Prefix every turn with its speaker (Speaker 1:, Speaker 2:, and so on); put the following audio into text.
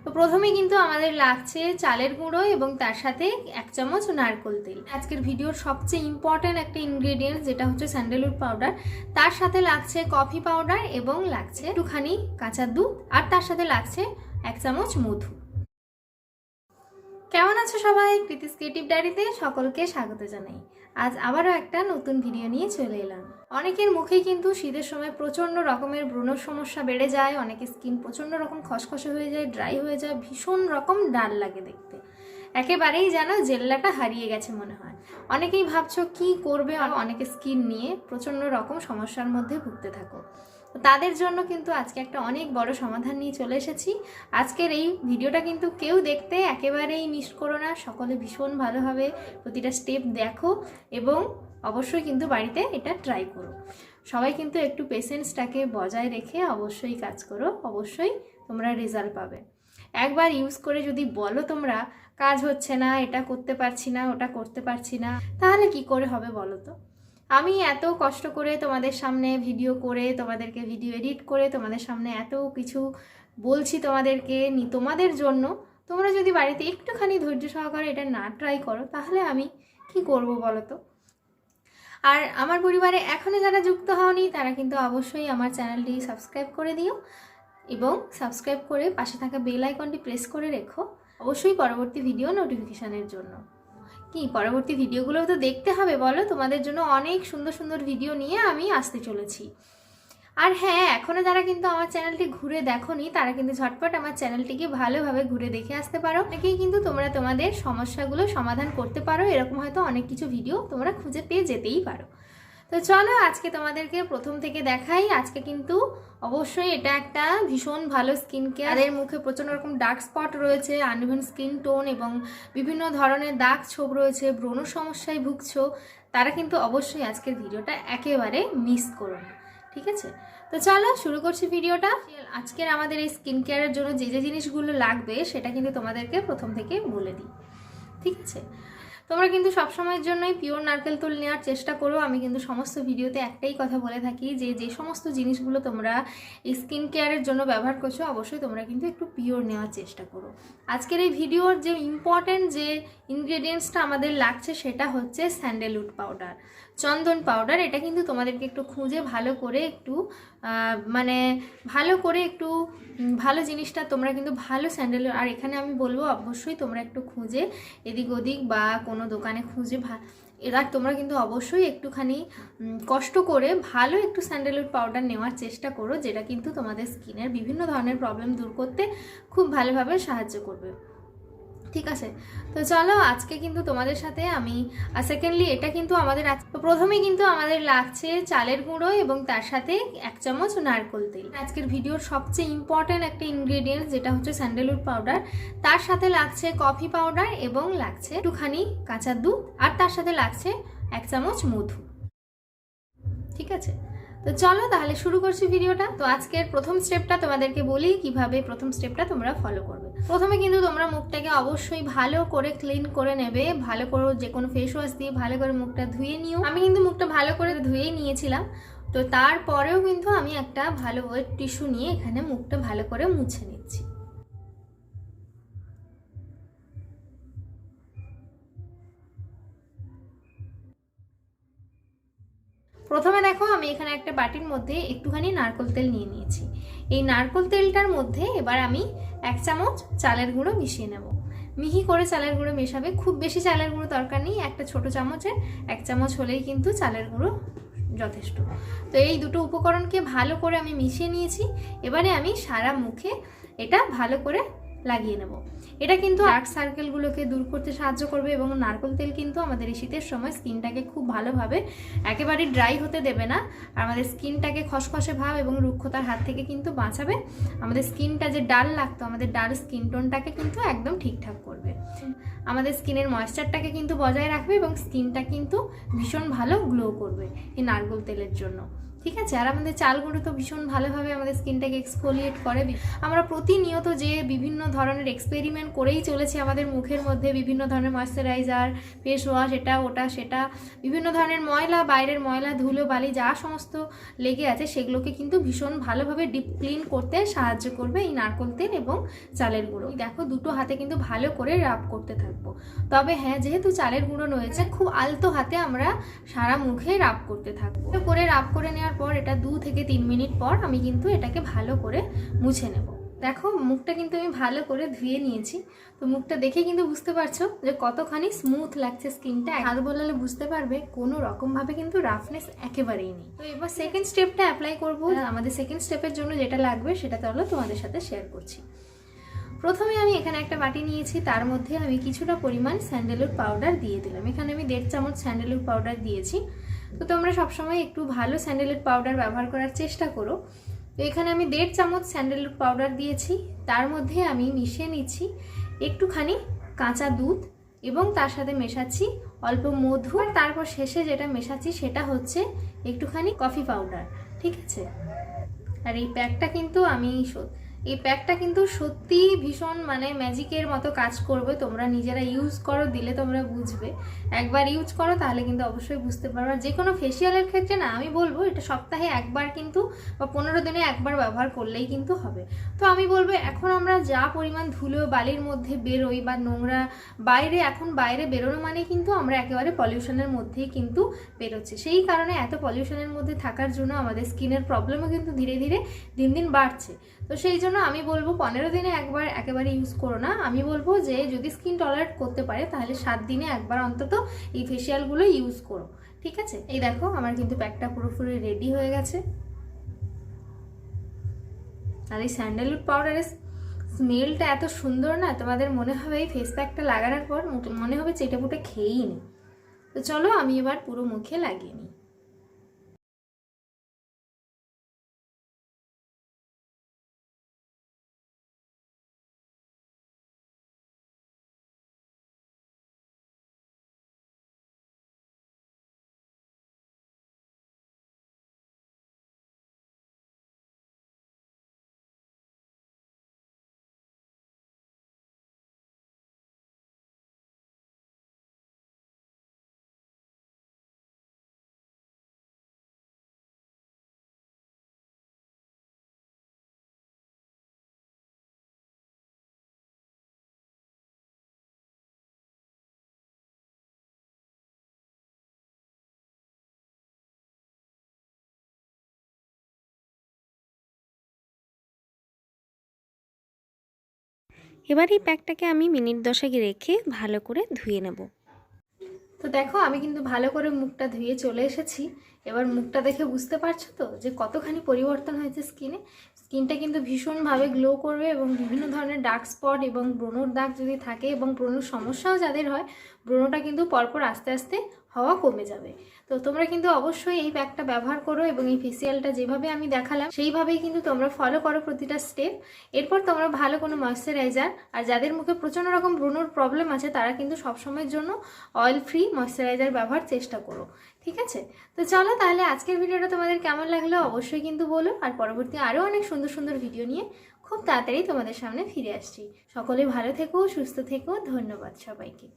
Speaker 1: তো প্রথমে কিন্তু আমাদের লাগছে চালের গুঁড়ো এবং তার সাথে 1 চামচ নারকেল তেল। আজকের ভিডিওর সবচেয়ে ইম্পর্ট্যান্ট একটা ইনগ্রেডিয়েন্টস যেটা হচ্ছে স্যান্ডেলউড পাউডার, তার সাথে লাগছে কফি পাউডার এবং লাগছে একটুখানি কাঁচা দুধ, আর তার সাথে লাগছে 1 চামচ মধু। কেমন আছো সবাই? কৃতিস ক্রিয়েটিভ ডায়েরিতে সকলকে স্বাগত জানাই। আজ আবারও একটা নতুন ভিডিও নিয়ে চলে এলাম। অনেকের মুখেই কিন্তু শীতের সময় প্রচণ্ড রকমের ব্রণর সমস্যা বেড়ে যায়, অনেকের স্কিন প্রচণ্ড রকম খসখসে হয়ে যায়, ড্রাই হয়ে যায়, ভীষণ রকম ডাল লাগে দেখতে, একেবারেই যেন জেল্লাটা হারিয়ে গেছে মনে হয়। অনেকেই ভাবছো কি করবে, অনেকে স্কিন নিয়ে প্রচণ্ড রকম সমস্যার মধ্যে ভুগতে থাকো। তাদের জন্য কিন্তু আজকে একটা অনেক বড় সমাধান নিয়ে চলে এসেছি। আজকের এই ভিডিওটা কিন্তু কেউ দেখতে একেবারেই মিস করো না, সকলে ভীষণ ভালোভাবে প্রতিটা স্টেপ দেখো এবং অবশ্যই কিন্তু বাড়িতে এটা ট্রাই করো। সবাই কিন্তু একটু পেশেন্সটাকে বজায় রেখে অবশ্যই কাজ করো, অবশ্যই তোমরা রেজাল্ট পাবে। একবার ইউজ করে যদি বলো তোমরা কাজ হচ্ছে না, এটা করতে পারছি না, ওটা করতে পারছি না, তাহলে কি করে হবে বলো তো? আমি এত কষ্ট করে তোমাদের সামনে ভিডিও করে, তোমাদেরকে ভিডিও এডিট করে তোমাদের সামনে এত কিছু বলছি তোমাদের জন্য, তোমরা যদি বাড়িতে একটুখানি ধৈর্য সহকারে এটা না ট্রাই করো তাহলে আমি কি করব বলো তো? আর আমার পরিবারে এখনও যারা যুক্ত হওনি তারা কিন্তু অবশ্যই আমার চ্যানেলটি সাবস্ক্রাইব করে দিও এবং সাবস্ক্রাইব করে পাশে থাকা বেল আইকনটি প্রেস করে রেখো, অবশ্যই পরবর্তী ভিডিও নোটিফিকেশানের জন্য। কি পরবর্তী ভিডিওগুলোও তো দেখতে হবে বলো? তোমাদের জন্য অনেক সুন্দর সুন্দর ভিডিও নিয়ে আমি আসতে চলেছি। আর হ্যাঁ, এখনও যারা কিন্তু আমার চ্যানেলটি ঘুরে দেখোনি তারা কিন্তু ঝটপট আমার চ্যানেলটিকে ভালোভাবে ঘুরে দেখে আসতে পারো। অনেকেই কিন্তু তোমরা তোমাদের সমস্যাগুলো সমাধান করতে পারো, এরকম হয়তো অনেক কিছু ভিডিও তোমরা খুঁজে পেয়ে যেতেই পারো। তো চলো আজকে তোমাদেরকে প্রথম থেকে দেখাই। আজকে কিন্তু অবশ্যই এটা একটা ভীষণ ভালো স্কিন কেয়ার। তাদের মুখে প্রচণ্ড রকম ডার্ক স্পট রয়েছে, আনইভেন স্কিন টোন এবং বিভিন্ন ধরনের দাগ ছোপ রয়েছে, ব্রণ সমস্যায় ভুগছো, তারা কিন্তু অবশ্যই আজকের ভিডিওটা একেবারে মিস করো না, ঠিক আছে? তো চলো শুরু করছি ভিডিওটা। আজকের আমাদের এই স্কিন কেয়ারের জন্য যে যে জিনিসগুলো লাগবে সেটা কিন্তু তোমাদেরকে প্রথম থেকে বলে দিই, ঠিক আছে? তোমরা কিন্তু সবসময়ের জন্যই পিওর নারকেল তেল নেওয়ার চেষ্টা করো। আমি কিন্তু সমস্ত ভিডিওতে একটাই কথা বলে থাকি যে যে সমস্ত জিনিসগুলো তোমরা স্কিন কেয়ারের জন্য ব্যবহার করছো অবশ্যই তোমরা কিন্তু একটু পিওর নেওয়ার চেষ্টা করো। আজকের এই ভিডিওর যে ইম্পর্ট্যান্ট যে ইনগ্রেডিয়েন্টসটা আমাদের লাগছে সেটা হচ্ছে স্যান্ডেলউড পাউডার, চন্দন পাউডার। এটা কিন্তু তোমাদেরকে একটু খুঁজে ভালো করে একটু ভালো জিনিসটা তোমরা কিন্তু ভালো স্যান্ডেল, আর এখানে আমি বলবো অবশ্যই তোমরা একটু খুঁজে এদিক ওদিক বা কোনো দোকানে খুঁজে এরা তোমরা কিন্তু অবশ্যই একটুখানি কষ্ট করে ভালো একটু স্যান্ডেলউড পাউডার নেওয়ার চেষ্টা করো, যেটা কিন্তু তোমাদের স্কিনের বিভিন্ন ধরনের প্রবলেম দূর করতে খুব ভালোভাবে সাহায্য করবে, ঠিক আছে? তো চলো আজকে কিন্তু তোমাদের সাথে আমি সেকেন্ডলি এটা কিন্তু আমাদের প্রথমে কিন্তু আমাদের লাগছে চালের গুঁড়ো এবং তার সাথে 1 চামচ নারকেল তেল। আজকের ভিডিওর সবচেয়ে ইম্পর্ট্যান্ট একটা ইনগ্রেডিয়েন্টস যেটা হচ্ছে স্যান্ডেলউড পাউডার, তার সাথে লাগছে কফি পাউডার এবং লাগছে একটুখানি কাঁচা দুধ, আর তার সাথে লাগছে 1 চামচ মধু, ঠিক আছে? তো চলো তাহলে শুরু করছি ভিডিওটা। তো আজকের প্রথম স্টেপটা তোমাদেরকে বলি কিভাবে প্রথম স্টেপটা তোমরা ফলো করবে। প্রথমে কিন্তু তোমরা মুখটাকে অবশ্যই ভালো করে ক্লিন করে নেবে, ভালো করে যে কোনো ফেস ওয়াশ দিয়ে ভালো করে মুখটা ধুয়ে নিও। আমি কিন্তু মুখটা ভালো করে ধুয়েই নিয়েছিলাম। তো তারপরেও কিন্তু আমি একটা ভালো ওয়েট টিস্যু নিয়ে এখানে মুখটা ভালো করে মুছে নিচ্ছি। প্রথমে দেখো আমি এখানে একটা বাটির মধ্যে একটুখানি নারকেল তেল নিয়ে নিয়েছি। এই নারকেল তেলটার মধ্যে এবার আমি 1 চামচ চালের গুঁড়ো মিশিয়ে নেব। মিহি করে চালের গুঁড়ো মেশাবে, খুব বেশি চালের গুঁড়ো দরকার নেই, একটা ছোট চামচের 1 চামচ হলেই কিন্তু চালের গুঁড়ো যথেষ্ট। তো এই দুটো উপকরণকে ভালো করে আমি মিশিয়ে নিয়েছি। এবারে আমি সারা মুখে এটা ভালো করে লাগিয়ে নেব। এটা কিন্তু ডার্ক সার্কেলগুলোকে দূর করতে সাহায্য করবে এবং নারকেল তেল কিন্তু আমাদের এই শীতের সময় স্কিনটাকে খুব ভালোভাবে একেবারে ড্রাই হতে দেবে না, আর আমাদের স্কিনটাকে খসখসে ভাব এবং রুক্ষতার হাত থেকে কিন্তু বাঁচাবে। আমাদের স্কিনটা যে ডাল লাগতো, আমাদের ডাল স্কিন টোনটাকে কিন্তু একদম ঠিকঠাক করবে, আমাদের স্কিনের ময়েশ্চারটাকে কিন্তু বজায় রাখবে এবং স্কিনটা কিন্তু ভীষণ ভালো গ্লো করবে এই নারকেল তেলের জন্য। ঠিক আছে। আর আমাদের চাল গুঁড়ো তো ভীষণ ভালোভাবে আমাদের স্কিনটাকে এক্সফোলিয়েট করে। আমরা প্রতিনিয়ত যে বিভিন্ন ধরনের এক্সপেরিমেন্ট করেই চলেছি আমাদের মুখের মধ্যে, বিভিন্ন ধরনের ময়শ্চারাইজার, ফেস ওয়াশ, এটা ওটা সেটা, বিভিন্ন ধরনের ময়লা, বাইরের ময়লা, ধুলো বালি যা সমস্ত লেগে আছে সেগুলোকে কিন্তু ভীষণ ভালোভাবে ডিপ ক্লিন করতে সাহায্য করবে এই নারকেল তেল এবং চালের গুঁড়ো। দেখো দুটো হাতে কিন্তু ভালো করে রাব করতে থাকবো। তবে হ্যাঁ, যেহেতু চালের গুঁড়ো রয়েছে, খুব আলতো হাতে আমরা সারা মুখে রাব করতে থাকবো। করে রাব করে নেওয়ার পর এটা 2 থেকে 3 মিনিট পর আমি কিন্তু এটাকে ভালো করে মুছে নেব। দেখো মুখটা কিন্তু আমি ভালো করে ধুয়ে নিয়েছি। তো মুখটা দেখে কিন্তু বুঝতে পারছো যে কতখানি স্মুথ লাগছে স্কিনটা। হাত বোলালে বুঝতে পারবে কোনো রকমভাবে কিন্তু রাফনেস একেবারেই নেই। তো এবার সেকেন্ড স্টেপটা অ্যাপ্লাই করবো। আমাদের সেকেন্ড স্টেপের জন্য যেটা লাগবে সেটা তাহলে তোমাদের সাথে শেয়ার করছি। প্রথমে আমি এখানে একটা বাটি নিয়েছি, তার মধ্যে আমি কিছুটা পরিমাণ স্যান্ডেলউড পাউডার দিয়ে দিলাম। এখানে আমি 1.5 চামচ স্যান্ডেলউড পাউডার দিয়েছি। তো তোমরা সবসময় একটু ভালো স্যান্ডেলউড পাউডার ব্যবহার করার চেষ্টা করো। তো এখানে আমি 1.5 চামচ স্যান্ডেলউড পাউডার দিয়েছি, তার মধ্যে আমি মিশিয়ে নিচ্ছি একটুখানি কাঁচা দুধ এবং তার সাথে মেশাচ্ছি অল্প মধু। আর তারপর শেষে যেটা মেশাচ্ছি সেটা হচ্ছে একটুখানি কফি পাউডার। ঠিক আছে। আর এই প্যাকটা কিন্তু সত্যি ভীষণ মানে ম্যাজিকের মতো কাজ করবে। তোমরা নিজেরা ইউজ করো, দিলে তোমরা বুঝবে। একবার ইউজ করো তাহলে কিন্তু অবশ্যই বুঝতে পারবে। আর যে কোনো ফেসিয়ালের ক্ষেত্রে না, আমি বলবো এটা সপ্তাহে একবার কিন্তু বা 15 দিনে একবার ব্যবহার করলেই কিন্তু হবে। তো আমি বলবো এখন আমরা যা পরিমাণ ধুলো বালির মধ্যে বেরোই বা নোংরা এখন বাইরে বেরোনো মানে কিন্তু আমরা একেবারে পলিউশনের মধ্যেই কিন্তু বেরোচ্ছি। সেই কারণে এত পলিউশনের মধ্যে থাকার জন্য আমাদের স্কিনের প্রবলেমও কিন্তু ধীরে ধীরে দিন দিন বাড়ছে। তো সেই জন্য আমি বলবো 15 দিনে একবার একেবারে ইউজ করো না। আমি বলবো যে যদি স্কিন টলারেট করতে পারে তাহলে 7 দিনে একবার অন্তত এই ফেসিয়ালগুলো ইউজ করো। ঠিক আছে। এই দেখো আমার কিন্তু প্যাকটা পুরোপুরি রেডি হয়ে গেছে। আর এই স্যান্ডেলউড পাউডারের স্মেলটা এত সুন্দর না, তোমাদের মনে হবে এই ফেস প্যাকটা লাগানোর পর মনে হবে চেটেপুটে খেয়েই নি। তো চলো আমি এবার পুরো মুখে লাগিয়ে নিই। এবার এই প্যাকটাকে আমি মিনিট 10 রেখে ভালো করে ধুয়ে নেব। তো দেখো আমি কিন্তু ভালো করে মুখটা ধুয়ে চলে এসেছি। এবার মুখটা দেখে বুঝতে পারছো তো যে কতখানি পরিবর্তন হয়েছে স্কিনটা কিন্তু ভীষণভাবে গ্লো করবে এবং বিভিন্ন ধরনের ডার্ক স্পট এবং ব্রণর দাগ যদি থাকে এবং ব্রণর সমস্যাও যাদের হয়, ব্রণটা কিন্তু পরপর আস্তে আস্তে হওয়া কমে যাবে। তো তোমরা কিন্তু অবশ্যই এই প্যাকটা ব্যবহার করো এবং এই ফেসিয়ালটা যেভাবে আমি দেখালাম সেইভাবেই কিন্তু তোমরা ফলো করো প্রতিটা স্টেপ। এরপর তোমরা ভালো কোনো ময়শ্চারাইজার, আর যাদের মুখে প্রচণ্ড রকম ব্রণর প্রবলেম আছে তারা কিন্তু সবসময়ের জন্য অয়েল ফ্রি ময়শ্চারাইজার ব্যবহার চেষ্টা করো। ঠিক আছে। তো চলো তাহলে আজকের ভিডিওটা তোমাদের কেমন লাগলো অবশ্যই কিন্তু বলো। আর পরবর্তী আরও অনেক সুন্দর সুন্দর ভিডিও নিয়ে খুব তাড়াতাড়ি তোমাদের সামনে ফিরে আসছি। সকলে ভালো থেকো, সুস্থ থেকো। ধন্যবাদ সবাইকে।